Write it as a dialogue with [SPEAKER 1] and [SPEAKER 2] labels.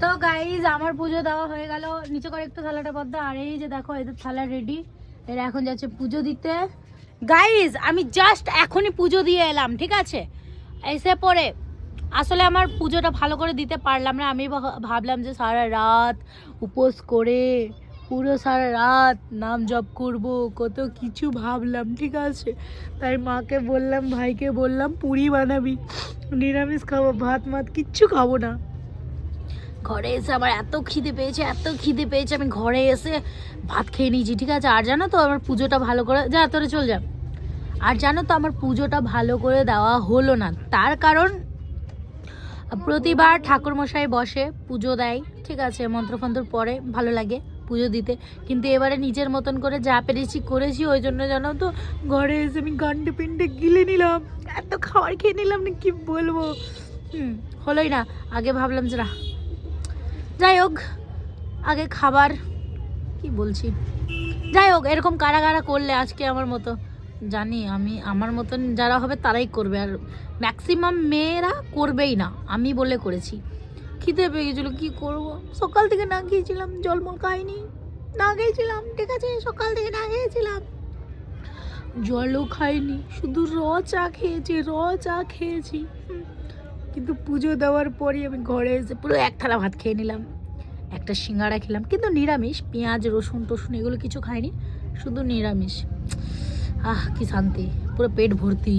[SPEAKER 1] তো গাইজ আমার পুজো দেওয়া হয়ে গেল। নিচে করে একটু থালাটা বদ্ধ, আর এই যে দেখো এদের থালা রেডি। এরা এখন যাচ্ছে পুজো দিতে। গাইজ আমি জাস্ট এখনই পুজো দিয়ে এলাম, ঠিক আছে? এসে পরে আসলে আমার পুজোটা ভালো করে দিতে পারলাম না। আমি ভাবলাম যে সারা রাত উপোস করে পুরো সারা রাত নাম জপ করব, কত কিছু ভাবলাম, ঠিক আছে? তাই মাকে বললাম, ভাইকে বললাম পুরি বানাবি, নিরামিষ খাবো, ভাত মাত কিচ্ছু খাবো না। ঘরে এসে আমার এত খিদে পেয়েছে, আমি ঘরে এসে ভাত খেয়ে নিয়েছি, ঠিক আছে? আর জানো তো আমার পুজোটা ভালো করে, যা তোরে চল যা, আর জানো তো আমার পুজোটা ভালো করে দেওয়া হলো না। তার কারণ প্রতিবার ঠাকুরমশাই বসে পুজো দেয়, ঠিক আছে, মন্ত্রফন্ত্র পড়ে, ভালো লাগে পুজো দিতে, কিন্তু এবারে নিজের মতন করে যা পেরেছি করেছি। ওই জন্য জানো তো ঘরে এসে আমি গান্ডে পিন্ডে গিলে নিলাম, এত খাবার খেয়ে নিলাম না কি বলবো। হলোই না। আগে ভাবলাম যে না, যাই হোক, আগে খাবার, কি বলছি, যাই হোক, এরকম কারা কারা করলে আজকে আমার মতো, জানি আমি আমার মতন যারা হবে তারাই করবে, আর ম্যাক্সিমাম মেয়েরা করবেই না, আমি বলে করেছি। খিদে পেয়ে গেছিলো, কী করবো, সকাল থেকে না খেয়েছিলাম, জলমল খাইনি, না খেয়েছিলাম, ঠিক আছে, সকাল থেকে না খেয়েছিলাম, জলও খাইনি, শুধু চা খেয়েছি। কিন্তু পুজো দেওয়ার পরই আমি ঘরে এসে পুরো এক থালা ভাত খেয়ে নিলাম, একটা সিঙ্গাড়া খেলাম, কিন্তু নিরামিষ, পেঁয়াজ রসুন টসুন এগুলো কিছু খাইনি, শুধু নিরামিষ। কি শান্তি, পুরো পেট ভর্তি।